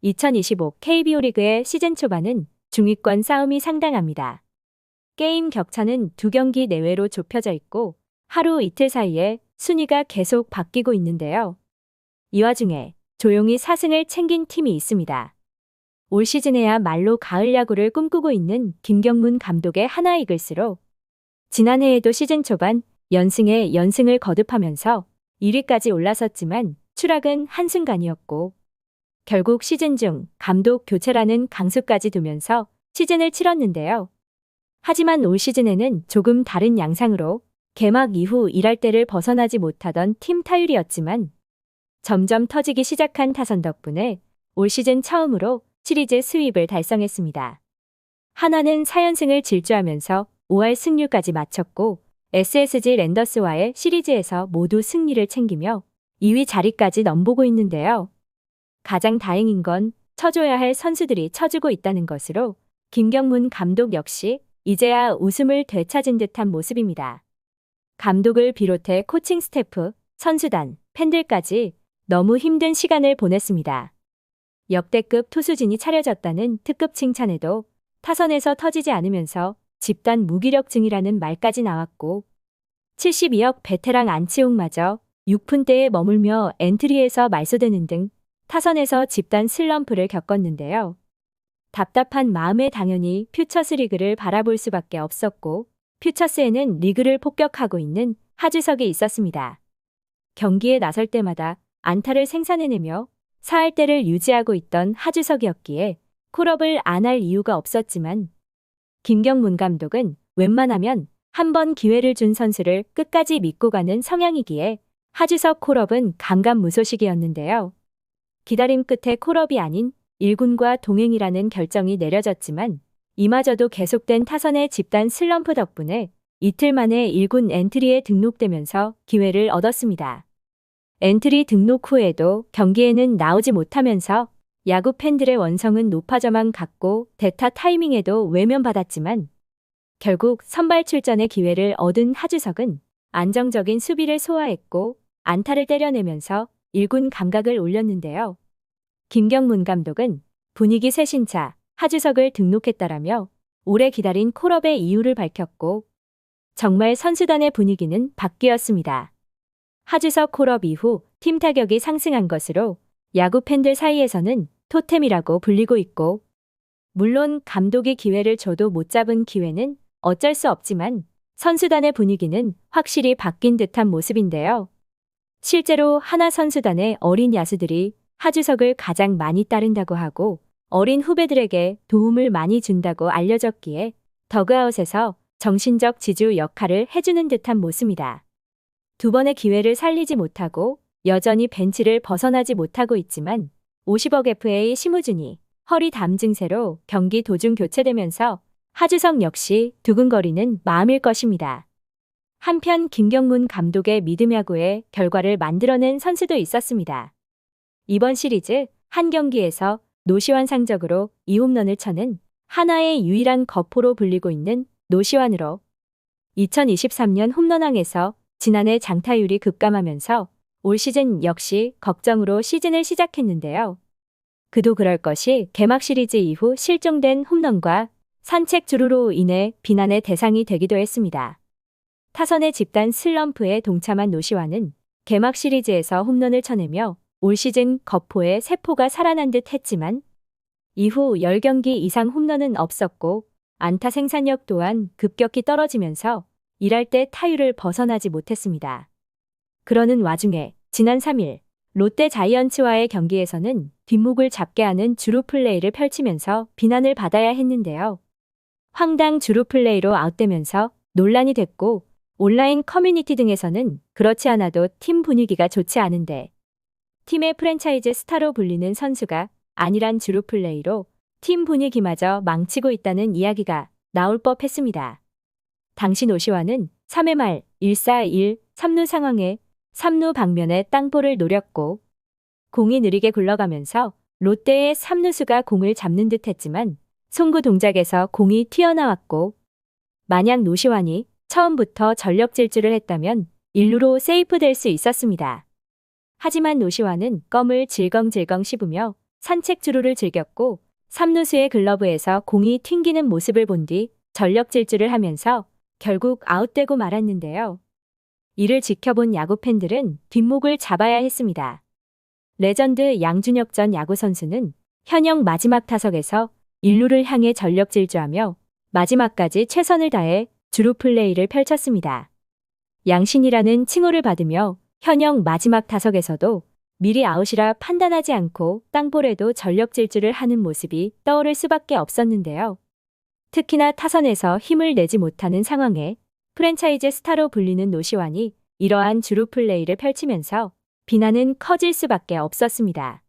2025 KBO 리그의 시즌 초반은 중위권 싸움이 상당합니다. 게임 격차는 2경기 내외로 좁혀져 있고 하루 이틀 사이에 순위가 계속 바뀌고 있는데요. 이 와중에 조용히 4승을 챙긴 팀이 있습니다. 올 시즌에야말로 가을 야구를 꿈꾸고 있는 김경문 감독의 하나 이글스로 지난해에도 시즌 초반 연승에 연승을 거듭하면서 1위까지 올라섰지만 추락은 한순간이었고 결국 시즌 중 감독 교체라는 강수까지 두면서 시즌을 치렀는데요. 하지만 올 시즌에는 조금 다른 양상으로 개막 이후 일할 때를 벗어나지 못하던 팀 타율이었지만 점점 터지기 시작한 타선 덕분에 올 시즌 처음으로 시리즈 스윕을 달성했습니다. 한화는 4연승을 질주하면서 5할 승률까지 마쳤고 SSG 랜더스와의 시리즈에서 모두 승리를 챙기며 2위 자리까지 넘보고 있는데요. 가장 다행인 건 쳐줘야 할 선수들이 쳐주고 있다는 것으로 김경문 감독 역시 이제야 웃음을 되찾은 듯한 모습입니다. 감독을 비롯해 코칭 스태프, 선수단, 팬들까지 너무 힘든 시간을 보냈습니다. 역대급 투수진이 차려졌다는 특급 칭찬에도 타선에서 터지지 않으면서 집단 무기력증이라는 말까지 나왔고 72억 베테랑 안치홍마저 6푼대에 머물며 엔트리에서 말소되는 등 타선에서 집단 슬럼프를 겪었는데요. 답답한 마음에 당연히 퓨처스 리그를 바라볼 수밖에 없었고 퓨처스에는 리그를 폭격하고 있는 하주석이 있었습니다. 경기에 나설 때마다 안타를 생산해내며 4할대를 유지하고 있던 하주석이었기에 콜업을 안 할 이유가 없었지만 김경문 감독은 웬만하면 한 번 기회를 준 선수를 끝까지 믿고 가는 성향이기에 하주석 콜업은 감감무소식이었는데요. 기다림 끝에 콜업이 아닌 1군과 동행이라는 결정이 내려졌지만 이마저도 계속된 타선의 집단 슬럼프 덕분에 이틀 만에 1군 엔트리에 등록되면서 기회를 얻었습니다. 엔트리 등록 후에도 경기에는 나오지 못하면서 야구 팬들의 원성은 높아져만 갔고 대타 타이밍에도 외면받았지만 결국 선발 출전의 기회를 얻은 하주석은 안정적인 수비를 소화했고 안타를 때려내면서 1군 감각을 올렸는데요. 김경문 감독은 분위기 쇄신차 하주석을 등록했다라며 오래 기다린 콜업의 이유를 밝혔고 정말 선수단의 분위기는 바뀌었습니다. 하주석 콜업 이후 팀 타격이 상승한 것으로 야구 팬들 사이에서는 토템이라고 불리고 있고 물론 감독이 기회를 줘도 못 잡은 기회는 어쩔 수 없지만 선수단의 분위기는 확실히 바뀐 듯한 모습인데요. 실제로 하나 선수단의 어린 야수들이 하주석을 가장 많이 따른다고 하고 어린 후배들에게 도움을 많이 준다고 알려졌기에 더그아웃에서 정신적 지주 역할을 해주는 듯한 모습이다. 두 번의 기회를 살리지 못하고 여전히 벤치를 벗어나지 못하고 있지만 50억 FA 심우준이 허리 담 증세로 경기 도중 교체되면서 하주석 역시 두근거리는 마음일 것입니다. 한편 김경문 감독의 믿음 야구의 결과를 만들어낸 선수도 있었습니다. 이번 시리즈 한 경기에서 노시환상적으로 2홈런을 쳐는 하나의 유일한 거포로 불리고 있는 노시환으로 2023년 홈런왕에서 지난해 장타율이 급감하면서 올 시즌 역시 걱정으로 시즌을 시작했는데요. 그도 그럴 것이 개막 시리즈 이후 실종된 홈런과 산책 주루로 인해 비난의 대상이 되기도 했습니다. 타선의 집단 슬럼프에 동참한 노시환은 개막 시리즈에서 홈런을 쳐내며 올 시즌 거포에 세포가 살아난 듯 했지만 이후 10경기 이상 홈런은 없었고 안타 생산력 또한 급격히 떨어지면서 일할 때 타율을 벗어나지 못했습니다. 그러는 와중에 지난 3일 롯데 자이언츠와의 경기에서는 뒷목을 잡게 하는 주루 플레이를 펼치면서 비난을 받아야 했는데요. 황당 주루 플레이로 아웃되면서 논란이 됐고 온라인 커뮤니티 등에서는 그렇지 않아도 팀 분위기가 좋지 않은데 팀의 프랜차이즈 스타로 불리는 선수가 아니란 주루 플레이로 팀 분위기마저 망치고 있다는 이야기가 나올 법했습니다. 당시 노시환은 3회 말 1-4-1 3루 상황에 3루 방면에 땅볼을 노렸고 공이 느리게 굴러가면서 롯데의 3루수가 공을 잡는 듯 했지만 송구 동작에서 공이 튀어나왔고 만약 노시환이 처음부터 전력 질주를 했다면 1루로 세이프될 수 있었습니다. 하지만 노시환은 껌을 질겅질겅 씹으며 산책 주루를 즐겼고 3루수의 글러브에서 공이 튕기는 모습을 본 뒤 전력 질주를 하면서 결국 아웃되고 말았는데요. 이를 지켜본 야구 팬들은 뒷목을 잡아야 했습니다. 레전드 양준혁 전 야구 선수는 현역 마지막 타석에서 1루를 향해 전력 질주하며 마지막까지 최선을 다해 주루 플레이를 펼쳤습니다. 양신이라는 칭호를 받으며 현역 마지막 타석에서도 미리 아웃이라 판단하지 않고 땅볼에도 전력 질주를 하는 모습이 떠오를 수밖에 없었는데요. 특히나 타선에서 힘을 내지 못하는 상황에 프랜차이즈 스타로 불리는 노시환이 이러한 주루 플레이를 펼치면서 비난은 커질 수밖에 없었습니다.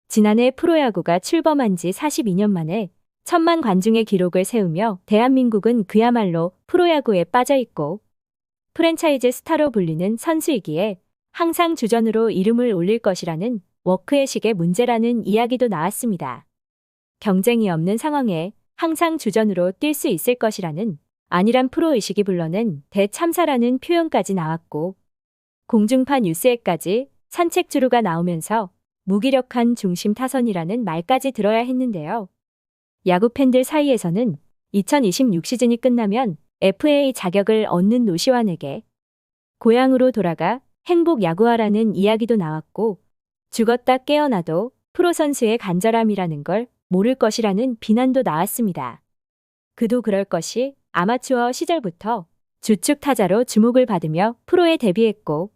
지난해 프로야구가 출범한 지 42년 만에 1,000만 관중의 기록을 세우며 대한민국은 그야말로 프로야구에 빠져있고 프랜차이즈 스타로 불리는 선수이기에 항상 주전으로 이름을 올릴 것이라는 워크의식의 문제라는 이야기도 나왔습니다. 경쟁이 없는 상황에 항상 주전으로 뛸 수 있을 것이라는 안일한 프로의식이 불러낸 대참사라는 표현까지 나왔고 공중파 뉴스에까지 산책 주루가 나오면서 무기력한 중심 타선이라는 말까지 들어야 했는데요. 야구 팬들 사이에서는 2026 시즌이 끝나면 FA 자격을 얻는 노시환에게 고향으로 돌아가 행복 야구하라는 이야기도 나왔고 죽었다 깨어나도 프로 선수의 간절함이라는 걸 모를 것이라는 비난도 나왔습니다. 그도 그럴 것이 아마추어 시절부터 주축 타자로 주목을 받으며 프로에 데뷔했고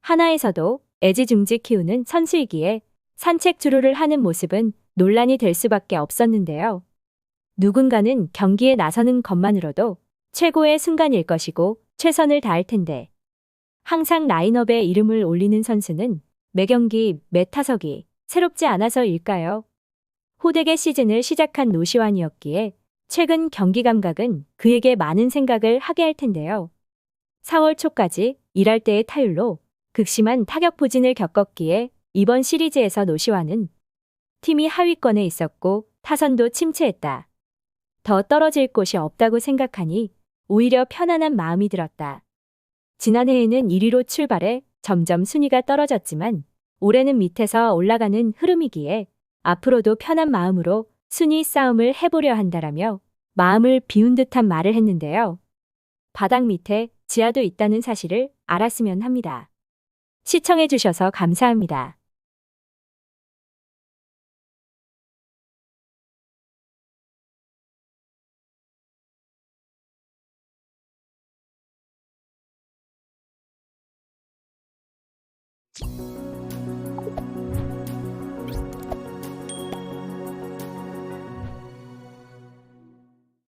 하나에서도 애지중지 키우는 선수이기에 산책 주루를 하는 모습은 논란이 될 수밖에 없었는데요. 누군가는 경기에 나서는 것만으로도 최고의 순간일 것이고 최선을 다할 텐데 항상 라인업에 이름을 올리는 선수는 매 경기, 매 타석이 새롭지 않아서일까요? 호되게 시즌을 시작한 노시환이었기에 최근 경기 감각은 그에게 많은 생각을 하게 할 텐데요. 4월 초까지 일할 때의 타율로 극심한 타격 부진을 겪었기에 이번 시리즈에서 노시환은 팀이 하위권에 있었고 타선도 침체했다. 더 떨어질 곳이 없다고 생각하니 오히려 편안한 마음이 들었다. 지난해에는 1위로 출발해 점점 순위가 떨어졌지만 올해는 밑에서 올라가는 흐름이기에 앞으로도 편한 마음으로 순위 싸움을 해보려 한다라며 마음을 비운 듯한 말을 했는데요. 바닥 밑에 지하도 있다는 사실을 알았으면 합니다. 시청해주셔서 감사합니다.